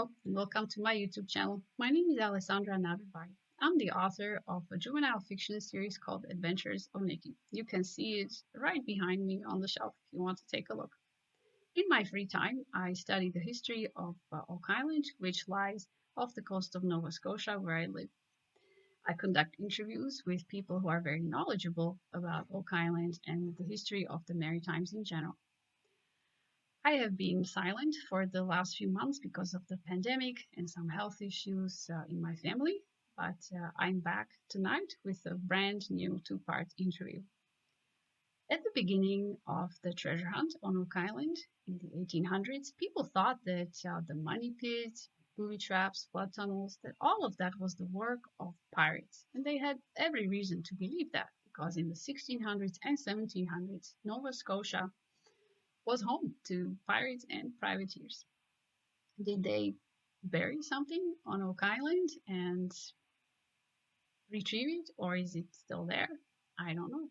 Hello, and welcome to my YouTube channel. My name is Alessandra Navibai. I'm the author of a juvenile fiction series called Adventures of Nikki. You can see it right behind me on the shelf if you want to take a look. In my free time, I study the history of Oak Island, which lies off the coast of Nova Scotia where I live. I conduct interviews with people who are very knowledgeable about Oak Island and the history of the Maritimes in general. I have been silent for the last few months because of the pandemic and some health issues in my family, but I'm back tonight with a brand new two-part interview. At the beginning of the treasure hunt on Oak Island in the 1800s, people thought that the money pit, booby traps, flood tunnels, that all of that was the work of pirates. And they had every reason to believe that because in the 1600s and 1700s, Nova Scotia was home to pirates and privateers. Did they bury something on Oak Island and retrieve it, or is it still there? I don't know.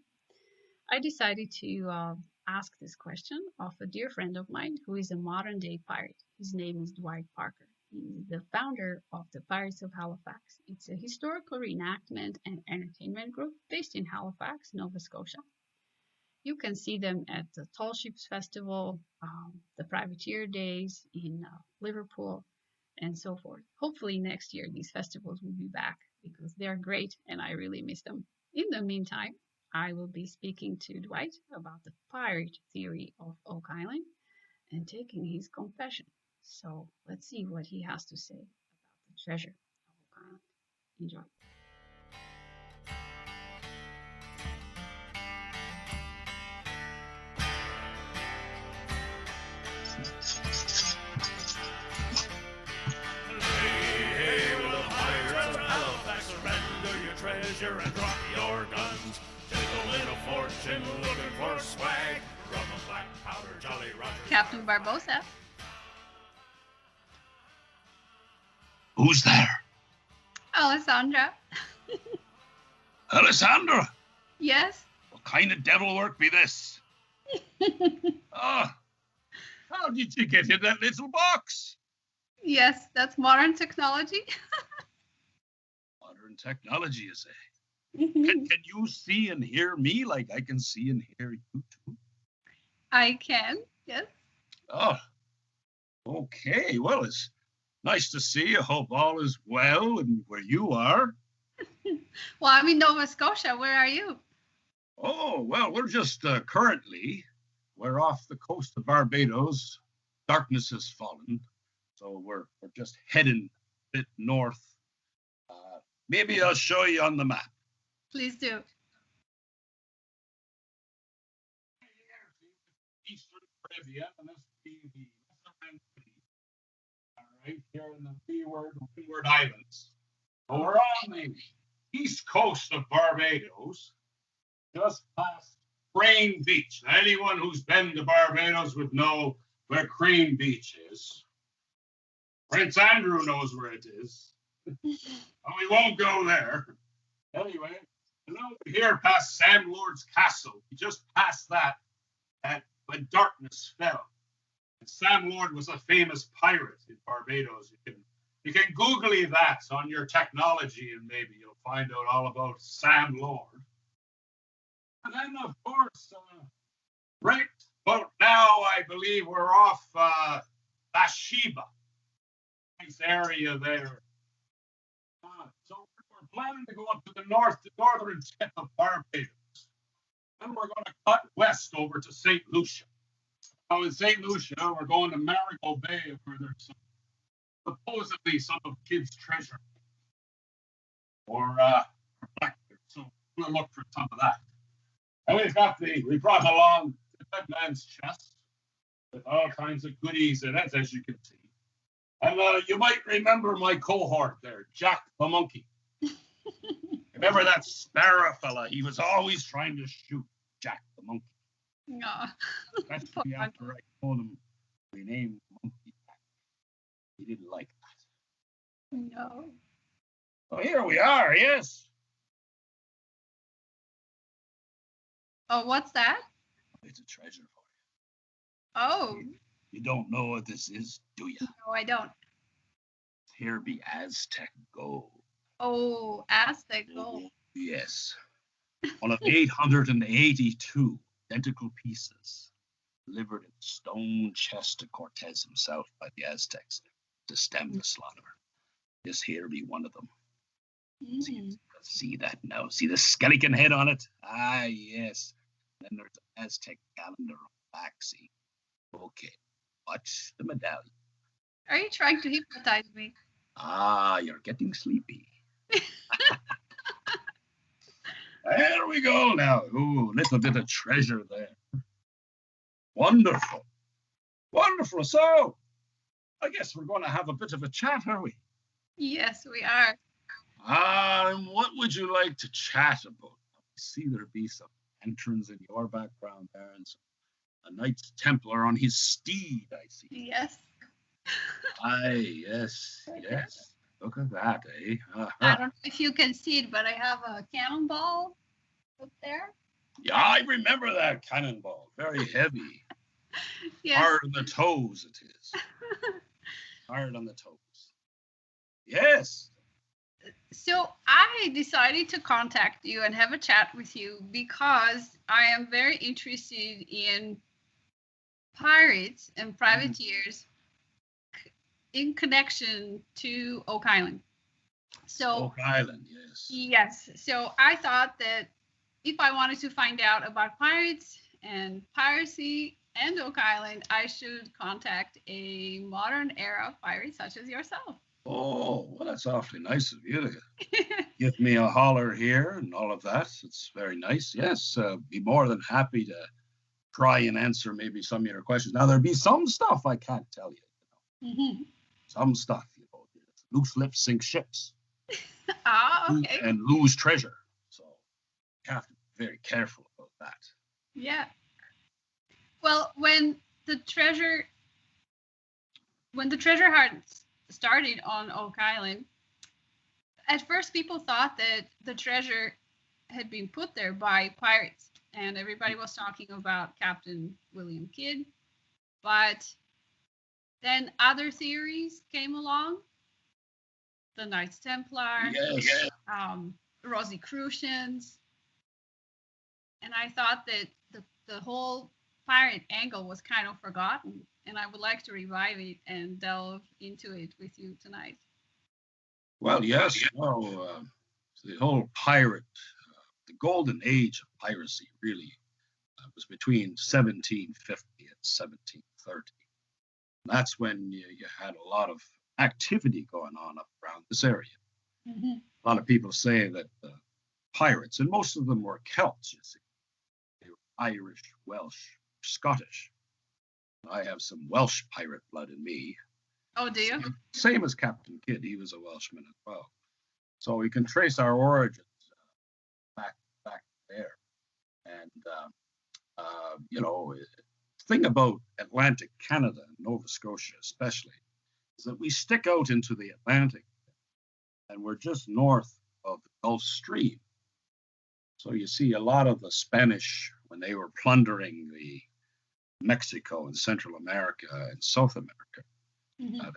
I decided to ask this question of a dear friend of mine who is a modern day pirate. His name is Dwight Parker. He's the founder of the Pirates of Halifax. It's a historical reenactment and entertainment group based in Halifax, Nova Scotia. You can see them at the Tall Ships Festival, the Privateer Days in Liverpool, and so forth. Hopefully next year these festivals will be back because they're great and I really miss them. In the meantime, I will be speaking to Dwight about the pirate theory of Oak Island and taking his confession. So let's see what he has to say about the treasure of Oak Island. Enjoy. Hey, will the Pirates of Halifax surrender your treasure and drop your guns? Take a little fortune looking for swag from a black powder Jolly Roger. Captain Barbosa. Who's there? Alessandra. Alessandra! Yes. What kind of devil work be this? Ah, how did you get in that little box? Yes, that's modern technology. Modern technology, you say? Can you see and hear me like I can see and hear you too? I can, yes. Oh, okay. Well, it's nice to see you. Hope all is well and where you are. Well, I'm in Nova Scotia. Where are you? Oh, well, we're just we're off the coast of Barbados. Darkness has fallen, so we're just heading a bit north. Maybe I'll show you on the map. Please do. Eastern Caribbean, and this would be the Western City. All right, here in the Windward Islands. So we're on the east coast of Barbados, just past Crane Beach. Now, anyone who's been to Barbados would know where Crane Beach is. Prince Andrew knows where it is. And we won't go there. Anyway, and over here past Sam Lord's Castle. We just passed that when darkness fell. And Sam Lord was a famous pirate in Barbados. You can Google that on your technology and maybe you'll find out all about Sam Lord. And then, of course, right about now, I believe we're off Bathsheba. Nice area there. So we're planning to go up to the northern tip of Barbados. Then we're going to cut west over to St. Lucia. Now, in St. Lucia, we're going to Marigot Bay, where there's supposedly some of kids' treasure. Or reflectors. So we'll look for some of that. And we brought along the dead man's chest with all kinds of goodies in it, as you can see. And you might remember my cohort there, Jack the monkey. Remember that sparrow fella? He was always trying to shoot Jack the monkey. No. Especially after I told him we named the monkey Jack. He didn't like that. No. Oh, here we are, yes. Oh, what's that? It's a treasure for you. Oh. You don't know what this is, do you? No, I don't. here be Aztec gold. Oh, Aztec gold. Oh, yes. One of 882 identical pieces delivered in stone chest to Cortez himself by the Aztecs to stem the slaughter. This here be one of them. See that now? See the skeleton head on it? Ah, yes. Then there's an Aztec calendar on the back. See? Okay. Watch the medallion. Are you trying to hypnotize me? Ah, you're getting sleepy. There we go now. Ooh, little bit of treasure there. Wonderful. Wonderful. So, I guess we're going to have a bit of a chat, are we? Yes, we are. What would you like to chat about? I see there be some entrance in your background there, and a Knights Templar on his steed, I see. Yes. Aye, yes, yes. Look at that, eh? I don't know if you can see it, but I have a cannonball up there. Yeah, I remember that cannonball. Very heavy. Yes. Hard on the toes, it is. Hard on the toes. Yes. So I decided to contact you and have a chat with you because I am very interested in pirates and privateers in connection to Oak Island. So Oak Island, yes. Yes. So I thought that if I wanted to find out about pirates and piracy and Oak Island, I should contact a modern era pirate such as yourself. Oh, well, that's awfully nice of you to give me a holler here and all of that. It's very nice. Yes, be more than happy to try and answer maybe some of your questions. Now, there'll be some stuff I can't tell you. Mm-hmm. Some stuff, loose lips sink ships. Okay. And lose treasure. So you have to be very careful about that. Yeah. Well, when the treasure hunt started on Oak Island, at first people thought that the treasure had been put there by pirates, and everybody was talking about Captain William Kidd. But then other theories came along. The Knights Templar, yes. Rosicrucians, and I thought that the whole pirate angle was kind of forgotten, and I would like to revive it and delve into it with you tonight. Well, yes, the whole pirate, the golden age of piracy really was between 1750 and 1730. That's when you had a lot of activity going on up around this area. Mm-hmm. A lot of people say that pirates, and most of them were Celts, you see. They were Irish, Welsh, Scottish. I have some Welsh pirate blood in me. Oh, do you? Same as Captain Kidd. He was a Welshman as well. So we can trace our origins back there. And, thing about Atlantic Canada and Nova Scotia especially is that we stick out into the Atlantic and we're just north of the Gulf Stream. So you see a lot of the Spanish, when they were plundering the Mexico and Central America and South America,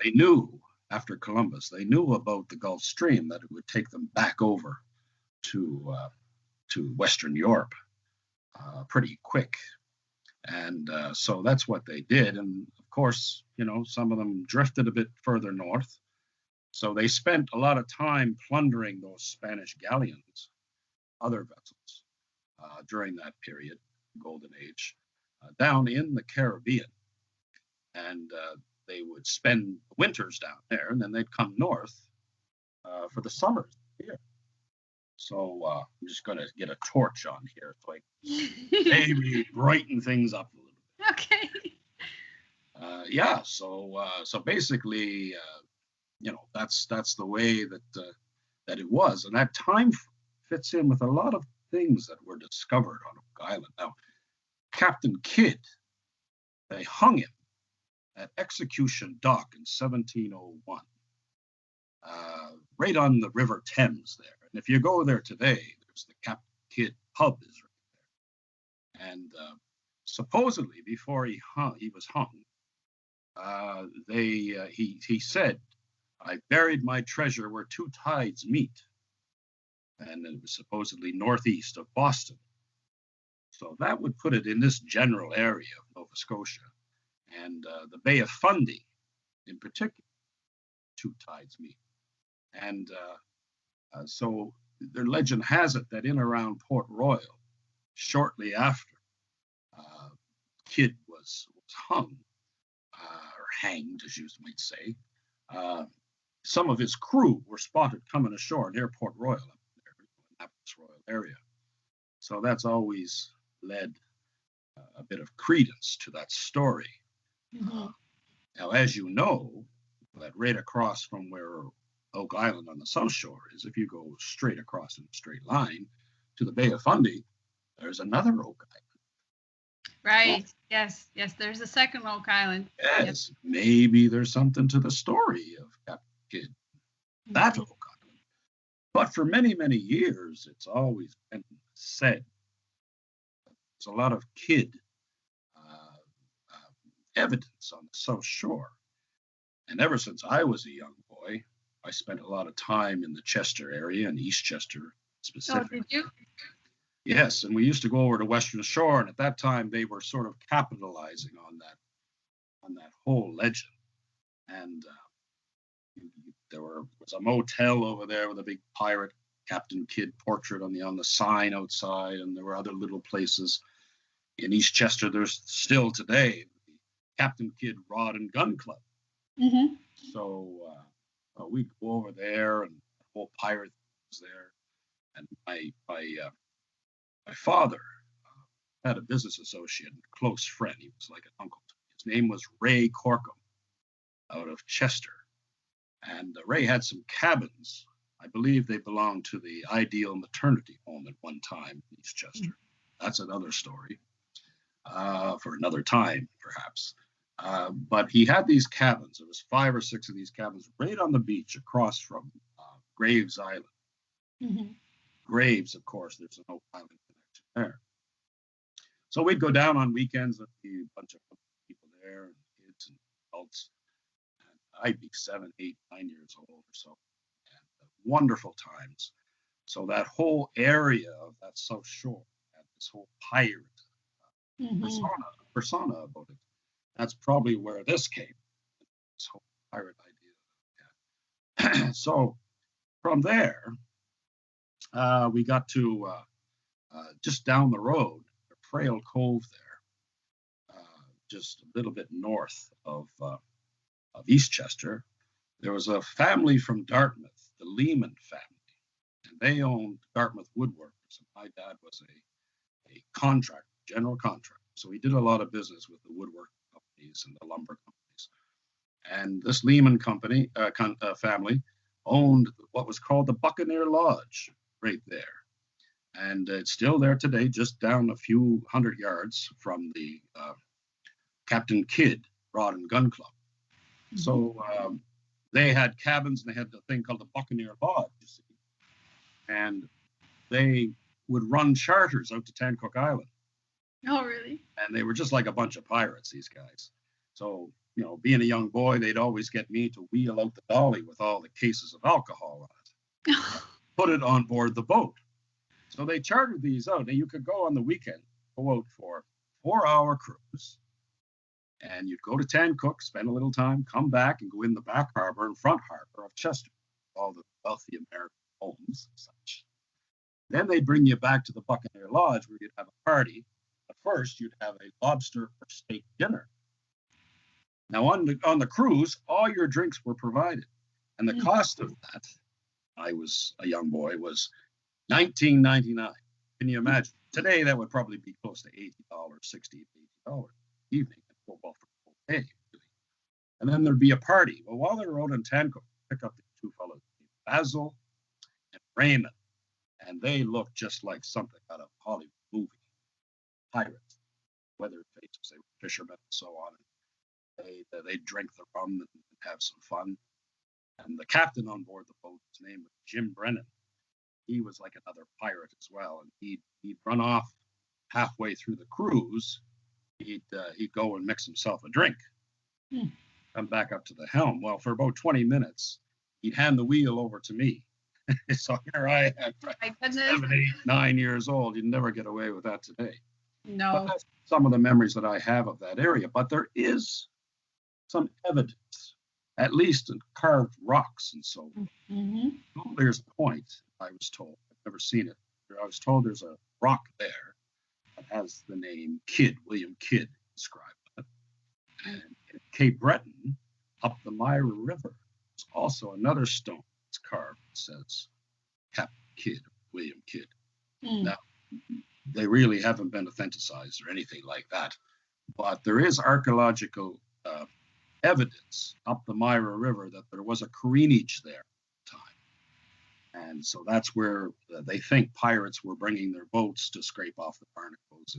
they knew after Columbus, they knew about the Gulf Stream, that it would take them back over to Western Europe pretty quick. And so that's what they did. And of course, some of them drifted a bit further north. So they spent a lot of time plundering those Spanish galleons, other vessels, during that period, Golden Age, down in the Caribbean. And they would spend winters down there, and then they'd come north for the summers here. So I'm just going to get a torch on here so I can maybe brighten things up a little bit. Okay. So basically, that's the way that it was, and that time fits in with a lot of things that were discovered on Oak Island. Now, Captain Kidd, they hung him at Execution Dock in 1701, right on the River Thames there. And if you go there today, there's the Captain Kidd pub is right there. And supposedly, before he was hung, he said, I buried my treasure where two tides meet, and it was supposedly northeast of Boston. So that would put it in this general area of Nova Scotia. And the Bay of Fundy, in particular, two tides meet. And so their legend has it that in around Port Royal, shortly after Kidd was hung, or hanged, as you might say, some of his crew were spotted coming ashore near Port Royal, up there, in the Royal area. So that's always led a bit of credence to that story. Mm-hmm. Now, as you know, that right across from where Oak Island on the South Shore is, if you go straight across in a straight line to the Bay of Fundy, there's another Oak Island. Right. Yes. Yes. There's a second Oak Island. Yes. Yep. Maybe there's something to the story of Captain Kidd, that Oak Island. But for many, many years, it's always been said there's a lot of Kidd evidence on the South Shore. And ever since I was a young boy, I spent a lot of time in the Chester area and Eastchester specifically. Oh, did you? Yes, and we used to go over to Western Shore, and at that time they were sort of capitalizing on that whole legend. And there was a motel over there with a big pirate Captain Kidd portrait on the sign outside, and there were other little places in Eastchester. There's still today the Captain Kidd Rod and Gun Club. Mm-hmm. So we'd go over there, and the whole pirate was there. And my father had a business associate, a close friend. He was like an uncle to me. His name was Ray Corkum, out of Chester. And Ray had some cabins. I believe they belonged to the Ideal Maternity Home at one time in Eastchester. Mm-hmm. That's another story for another time, perhaps. But he had these cabins. There was 5 or 6 of these cabins right on the beach across from Graves Island. Mm-hmm. Graves, of course, there's an Oak Island connection there. So we'd go down on weekends and be a bunch of people there, and kids and adults. And I'd be 7, 8, 9 years old or so. And wonderful times. So that whole area of that South Shore had this whole pirate persona about it. That's probably where this came, this whole pirate idea. So from there, we got to just down the road, a Frail Cove there, just a little bit north of Eastchester. There was a family from Dartmouth, the Lehman family, and they owned Dartmouth Woodworkers. And my dad was a contractor, general contractor. So he did a lot of business with the woodworking companies and the lumber companies. And this Lehman company family owned what was called the Buccaneer Lodge right there. And it's still there today, just down a few hundred yards from the Captain Kidd Rod and Gun Club. Mm-hmm. So they had cabins, and they had the thing called the Buccaneer Lodge, you see. And they would run charters out to Tancook Island. Oh, really? And they were just like a bunch of pirates, these guys. So, being a young boy, they'd always get me to wheel out the dolly with all the cases of alcohol on it. Put it on board the boat. So they chartered these out, and you could go on the weekend, go out for a 4-hour cruise, and you'd go to Tancook, spend a little time, come back, and go in the back harbor and front harbor of Chester, all the wealthy American homes and such. Then they'd bring you back to the Buccaneer Lodge, where you'd have a party. But first, you'd have a lobster or steak dinner. Now, on the cruise, all your drinks were provided, and the cost of that, I was a young boy, was $19.99. Can you imagine? Today, that would probably be close to $80, $60, $80 evening, and go well for the whole day. And then there'd be a party. Well, while they were out in Tancook, pick up the 2 fellows, Basil and Raymond, and they looked just like something out of a Hollywood movie. Pirates, weathered faces, they were fishermen and so on. They drink the rum and have some fun. And the captain on board the boat, his name was Jim Brennan. He was like another pirate as well, and he'd run off halfway through the cruise. He'd go and mix himself a drink, come back up to the helm. Well, for about 20 minutes, he'd hand the wheel over to me. So here I am, My goodness. 7, 8, 9 years old. You'd never get away with that today. But No. that's some of the memories that I have of that area. But there is some evidence, at least in carved rocks and so on. Mm-hmm. There's Point, I was told. I've never seen it. I was told there's a rock there that has the name Kidd, William Kidd, inscribed on it. And at Cape Breton, up the Myra River, there's also another stone that's carved that says Captain Kidd, William Kidd. Mm. Now, they really haven't been authenticized or anything like that, but there is archaeological evidence up the Myra River that there was a careenage there at the time. And so that's where they think pirates were bringing their boats to scrape off the barnacles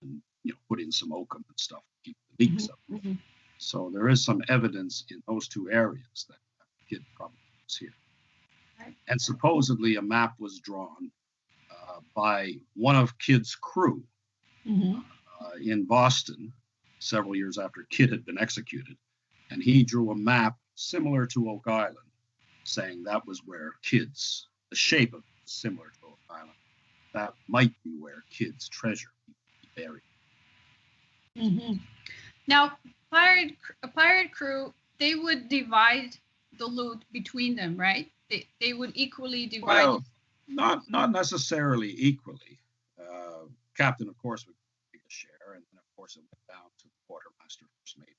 and put in some oakum and stuff to keep the leaks up. Mm-hmm. So there is some evidence in those two areas that Kidd probably was here. Right. And supposedly a map was drawn by one of Kidd's crew in Boston several years after Kidd had been executed. And he drew a map similar to Oak Island, saying that was where Kidd's, the shape of it was similar to Oak Island. That might be where Kidd's treasure be buried. Mm-hmm. Now, a pirate crew, they would divide the loot between them, right? They would equally divide. Well, not necessarily equally. Captain, of course, would take a share, and then, of course, it went down to the quartermaster, first mate,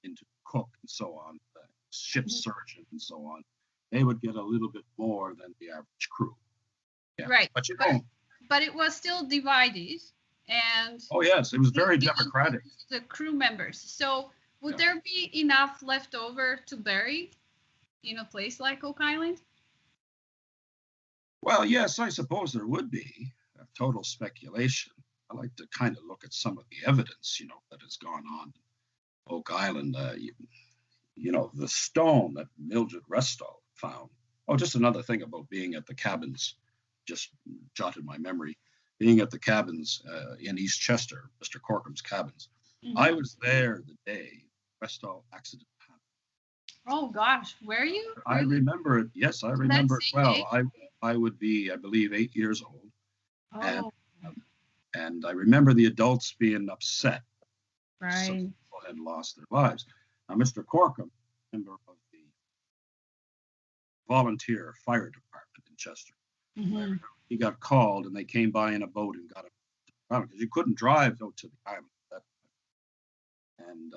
into cook and so on, the ship's surgeon and so on. They would get a little bit more than the average crew. Yeah. Right. But it was still divided, and oh yes, it was very democratic. The crew members. So would there be enough left over to bury in a place like Oak Island? Well, yes, I suppose there would be. Total speculation. I like to kind of look at some of the evidence, that has gone on in Oak Island. The stone that Mildred Restall found. Oh, just another thing about being at the cabins, just jotted my memory. Being at the cabins in Eastchester, Mr. Corcom's cabins. Mm-hmm. I was there the day Restall accident happened. Oh gosh, were you? I remember it. Yes, I remember it well. I would be, I believe, 8 years old. Oh. And I remember the adults being upset. Right. So people had lost their lives. Now, Mr. Corcom, member of the volunteer fire department in Chester, he got called and they came by in a boat and got him because you couldn't drive out to the island at that time. And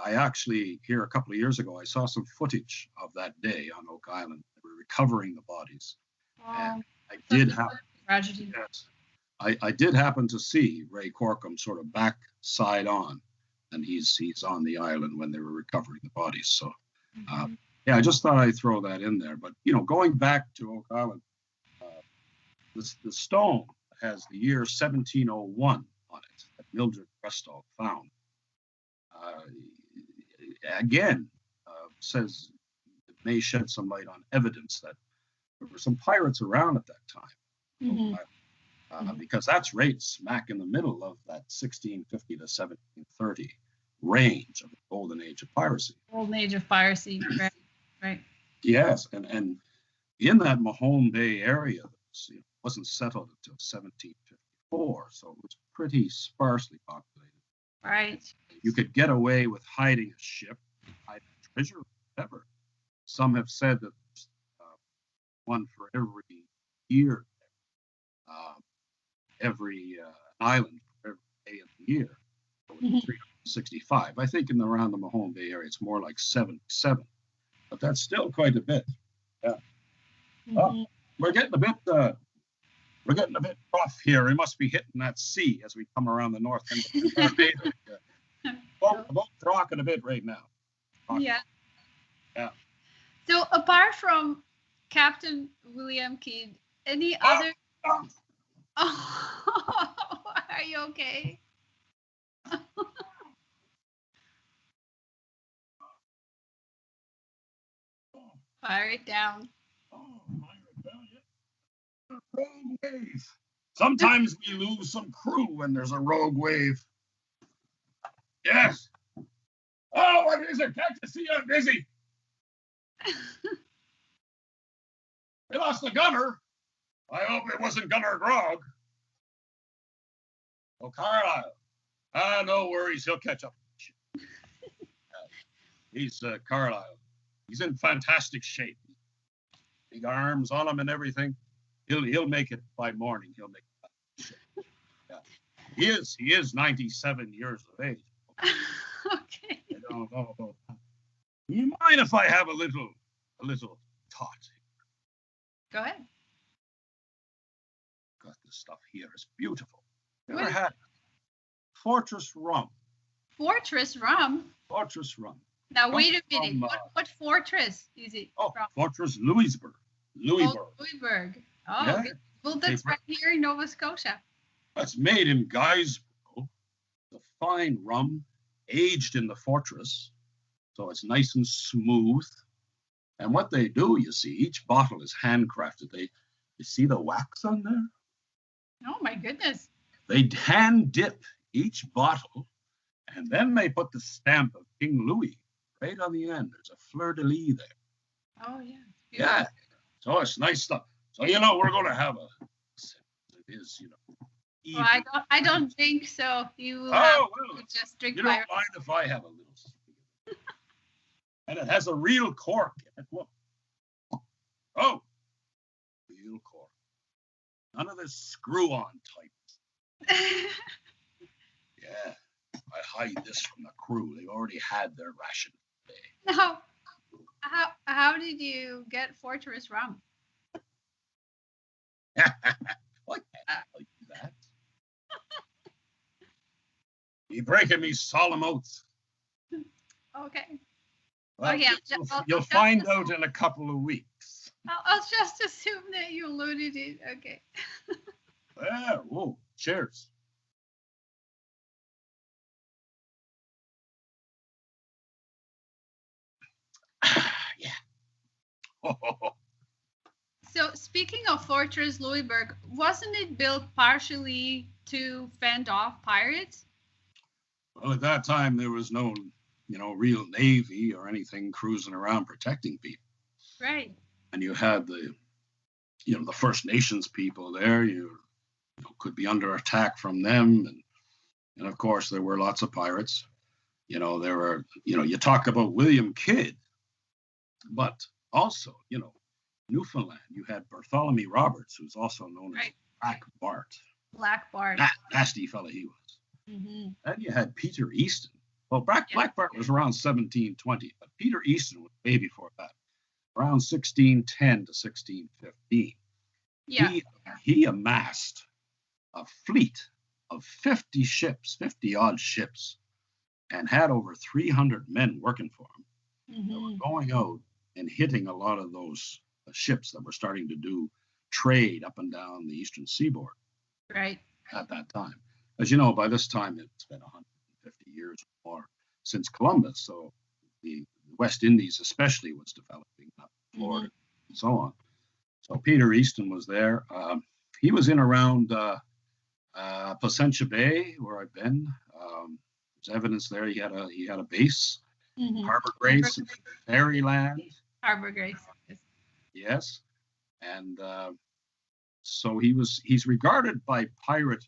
I actually, here a couple of years ago, I saw some footage of that day on Oak Island. They were recovering the bodies. And I did have tragedy. Yes, I did happen to see Ray Corcom sort of backside on, and he's on the island when they were recovering the bodies. So, I just thought I'd throw that in there. But going back to Oak Island, the stone has the year 1701 on it that Mildred Restall found. Again, says it may shed some light on evidence that there were some pirates around at that time. Because that's right smack in the middle of that 1650 to 1730 range of the golden age of piracy. Golden age of piracy, right. Yes, and in that Mahone Bay area, it wasn't settled until 1754, so it was pretty sparsely populated. Right. You could get away with hiding a ship, hiding treasure, whatever. Some have said that one for every year. Every island for every day of the year, 365. I think in around the Mahone Bay area, it's more like 77, but that's still quite a bit. Yeah. We're getting a bit rough here. We must be hitting that sea as we come around the north end of Barbados. The boat's rocking a bit right now. Yeah. Yeah. So apart from Captain William Kidd, any other? Oh, are you okay? Fire it down. Rogue wave. Sometimes we lose some crew when there's a rogue wave. Yes. Oh, what is it? Can't you see I'm busy? lost the gunner. I hope it wasn't Gunner Grog. Oh, Carlisle. No worries. He'll catch up. He's Carlisle. He's in fantastic shape. Big arms on him and everything. He'll make it by morning. He'll make it. Yeah. He is 97 years of age. Okay. I don't know about that. You mind if I have a little tot? Go ahead. Got this stuff here. It's beautiful. What Never is had Fortress rum. Fortress rum. Fortress rum. Now Comes wait a minute. from, What fortress is it Oh, from? Fortress Louisburg. Louisburg. Oh, Louisburg. Oh, Yeah. okay. Well, that's right here in Nova Scotia. That's made in Guysborough. The fine rum, aged in the fortress, so it's nice and smooth. And what they do, you see, each bottle is handcrafted. You see the wax on there? Oh my goodness. They hand dip each bottle, and then they put the stamp of King Louis right on the end. There's a fleur-de-lis there. Oh yeah. Yeah. So it's nice stuff. So we're going to have it is, Well, I don't drink, so you Oh, have well, to just drink you by don't mind if I have a little. And it has a real cork in it. Look. Oh, real cork. None of this screw-on type. Yeah. I hide this from the crew. They already had their ration today. Now, how did you get Fortress rum? I can't tell you that. You breaking me solemn oaths. Okay. Well, Okay, you'll find out in a couple of weeks. I'll just assume that you alluded it. Okay. Yeah, whoa, cheers. Yeah. So speaking of Fortress Louisburg, wasn't it built partially to fend off pirates? Well, at that time, there was no, real navy or anything cruising around protecting people. Right. And you had the First Nations people there. You could be under attack from them, and of course there were lots of pirates. There were, you talk about William Kidd, but also, Newfoundland. You had Bartholomew Roberts, who's also known as Black Bart. Black Bart. Nasty fella he was. Mm-hmm. Then you had Peter Easton. Well, Black Bart was around 1720, but Peter Easton was way before that, around 1610 to 1615. Yeah. He amassed a fleet of 50 ships, 50 odd ships, and had over 300 men working for him. Mm-hmm. They were going out and hitting a lot of those ships that were starting to do trade up and down the eastern seaboard. Right. At that time. As you know, by this time, it's been 150 years or more since Columbus. So the West Indies especially was developing, up Florida and so on. So Peter Easton was there. He was in around Placentia Bay, where I've been. There's evidence there. He had a base, Harbor Grace, Fairyland. Harbor Grace. Yes, and so he's regarded by pirate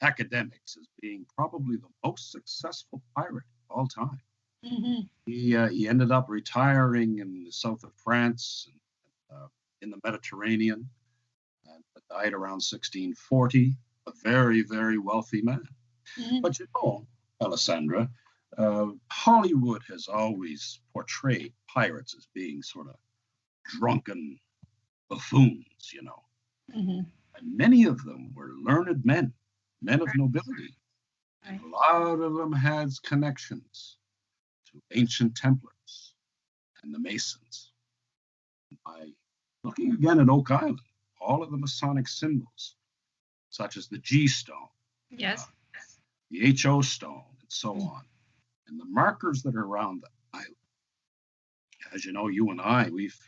academics as being probably the most successful pirate of all time. Mm-hmm. He ended up retiring in the south of France, in the Mediterranean, and died around 1640. A very, very wealthy man. Mm-hmm. But Alessandra, Hollywood has always portrayed pirates as being sort of drunken buffoons, Mm-hmm. And many of them were learned men of nobility. Right. And a lot of them had connections to ancient Templars and the Masons. By looking again at Oak Island, all of the Masonic symbols, such as the G stone, Yes. the HO stone, and so on, and the markers that are around the island. As you know, you and I, we've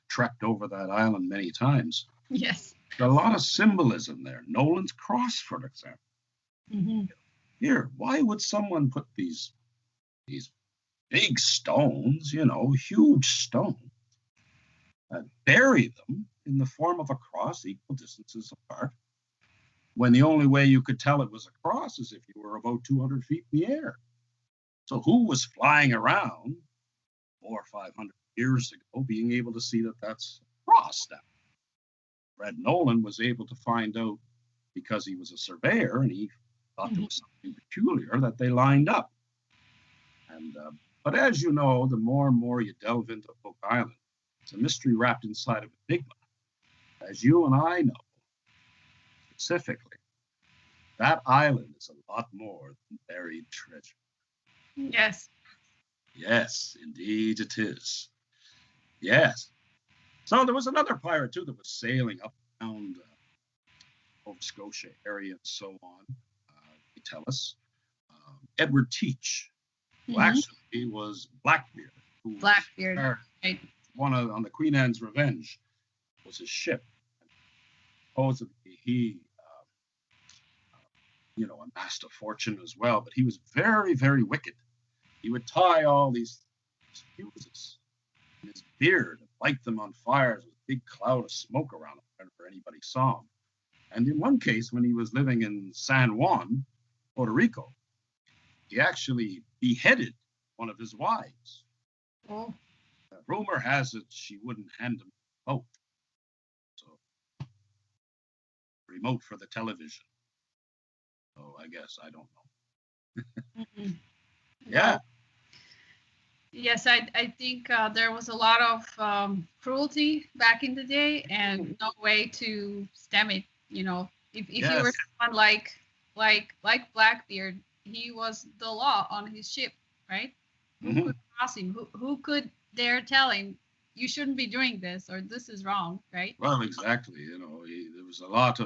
trekked over that island many times. Yes. There's a lot of symbolism there. Nolan's Cross, for example. Mm-hmm. Here, why would someone put these big stones, huge stones, bury them in the form of a cross equal distances apart, when the only way you could tell it was a cross is if you were about 200 feet in the air. So who was flying around 400 or 500 years ago being able to see that that's a cross now? Fred Nolan was able to find out, because he was a surveyor and he thought there was something peculiar, that they lined up. And but as you know, the more and more you delve into Oak Island, it's a mystery wrapped inside of enigma. As you and I know, specifically, that island is a lot more than buried treasure. Yes. Yes, indeed it is. Yes. So there was another pirate too that was sailing up around Nova Scotia area and so on. They tell us Edward Teach, who actually was Blackbeard. Blackbeard. Right. One on the Queen Anne's Revenge was his ship. Supposedly he, amassed a fortune as well, but he was very, very wicked. He would tie all these fuses in his beard and light them on fires with a big cloud of smoke around him whenever anybody saw him. And in one case, when he was living in San Juan, Puerto Rico, he actually beheaded one of his wives. Oh. Rumor has it she wouldn't hand him a remote. So, remote for the television. So I guess, I don't know. Yeah. Yes, I think there was a lot of cruelty back in the day, and no way to stem it. If you were someone like Blackbeard, he was the law on his ship, right? Who could cross him? Who could dare tell him you shouldn't be doing this, or this is wrong, right? Well, exactly. There was a lot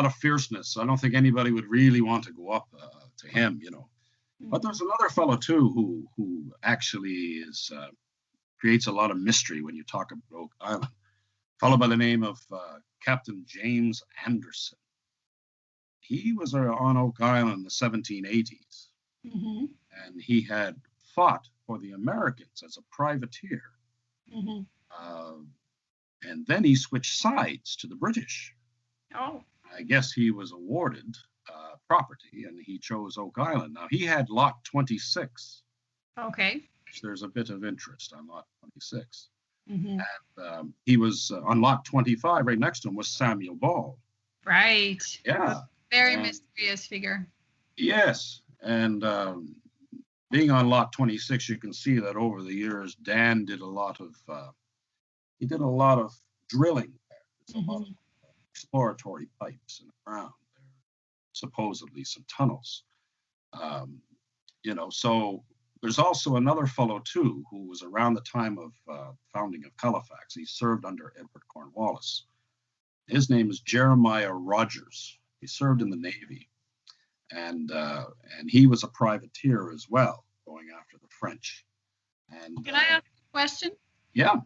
of fierceness. I don't think anybody would really want to go up to him. But there's another fellow too who actually creates a lot of mystery when you talk about Oak Island. A fellow by the name of Captain James Anderson. He was on Oak Island in the 1780s, and he had fought for the Americans as a privateer. And then he switched sides to the British. Oh. I guess he was awarded property, and he chose Oak Island. Now, he had lot 26. Okay. There's a bit of interest on lot 26. And he was on lot 25, right next to him was Samuel Ball. Right. Yeah. Very mysterious figure. Yes. And being on lot 26, you can see that over the years, Dan did a lot of drilling there. There's a lot of exploratory pipes in the ground. There supposedly some tunnels. So there's also another fellow too who was around the time of founding of Halifax. He served under Edward Cornwallis. His name is Jeremiah Rogers. He served in the Navy, and he was a privateer as well, going after the French. And can I ask a question? Yeah.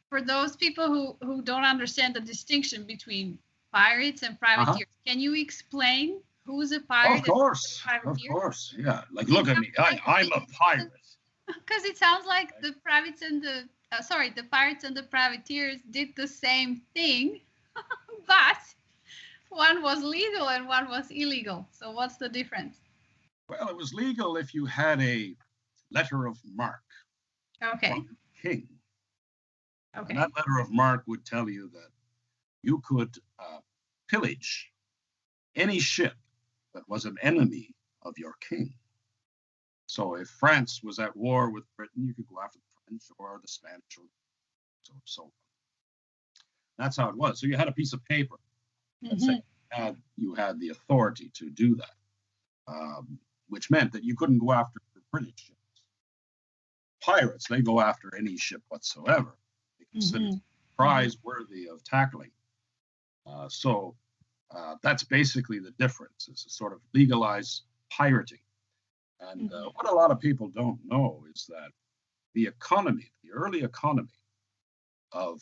For those people who don't understand the distinction between pirates and privateers, can you explain who's a pirate? Of course, yeah. Like, look at me, I'm a pirate. Because it sounds like the pirates and the privateers did the same thing, but one was legal and one was illegal. So what's the difference? Well, it was legal if you had a letter of marque. Okay. From the king. Okay. And that letter of marque would tell you that you could pillage any ship that was an enemy of your king. So if France was at war with Britain, you could go after the French or the Spanish, or so on. That's how it was. So you had a piece of paper that said you had the authority to do that, which meant that you couldn't go after the British ships. Pirates, they go after any ship whatsoever. They consider it prize worthy of tackling. So that's basically the difference. It's a sort of legalized pirating. And what a lot of people don't know is that the early economy of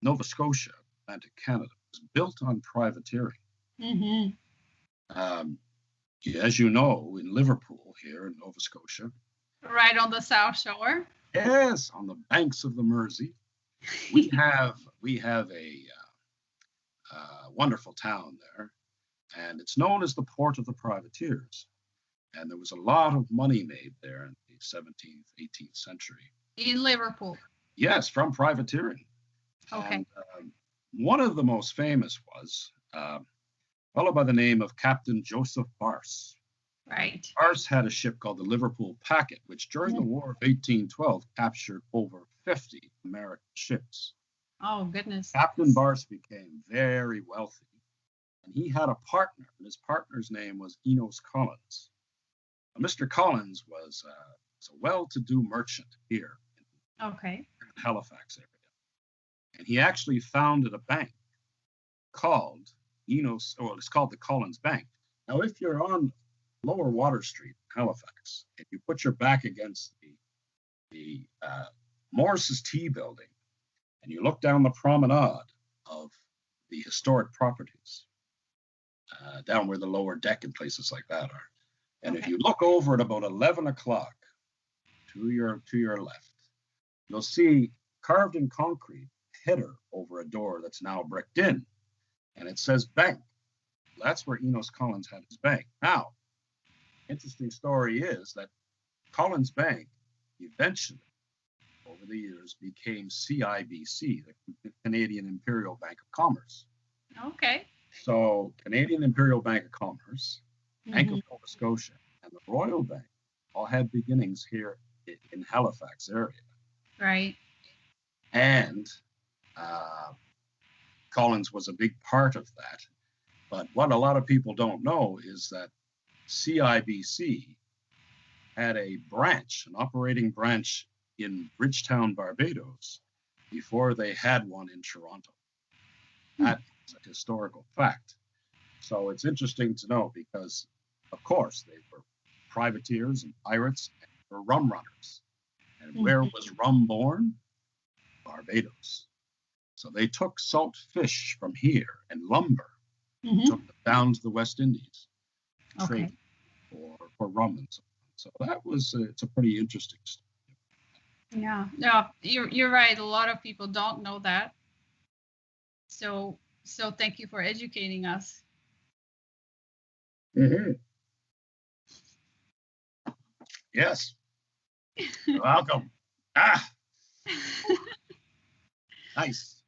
Nova Scotia, Atlantic Canada, was built on privateering. As you know, in Liverpool, here in Nova Scotia. Right on the South Shore. Yes, on the banks of the Mersey, we have a wonderful town there, and it's known as the port of the privateers. And there was a lot of money made there in the 17th, 18th century. In Liverpool. Yes, from privateering. Okay. And one of the most famous was a fellow by the name of Captain Joseph Barse. Right. Barse had a ship called the Liverpool Packet, which during the War of 1812 captured over 50 American ships. Oh, goodness. Captain Barse became very wealthy, and he had a partner, and his partner's name was Enos Collins. Now, Mr. Collins was a well-to-do merchant here Okay. in the Halifax area, and he actually founded a bank called it's called the Collins Bank. Now, if you're on Lower Water Street, Halifax, and you put your back against the Morris's Tea Building, and you look down the promenade of the historic properties, down where the lower deck and places like that are, and if you look over at about 11 o'clock to your left, you'll see carved in concrete a header over a door that's now bricked in, and it says bank. That's where Enos Collins had his bank. Now, interesting story is that Collins Bank eventually, over the years, became CIBC, the Canadian Imperial Bank of Commerce. Okay. So Canadian Imperial Bank of Commerce, Bank of Nova Scotia, and the Royal Bank all had beginnings here in Halifax area. Right. And Collins was a big part of that. But what a lot of people don't know is that CIBC had a branch, an operating branch in Bridgetown, Barbados, before they had one in Toronto. That is a historical fact. So it's interesting to know because, of course, they were privateers and pirates and were rum runners. And where was rum born? Barbados. So they took salt fish from here and lumber, took them down to the West Indies, trade for rum and so on. So that was it's a pretty interesting story. Yeah, no, you're right. A lot of people don't know that. So thank you for educating us. Yes. You're welcome. Nice.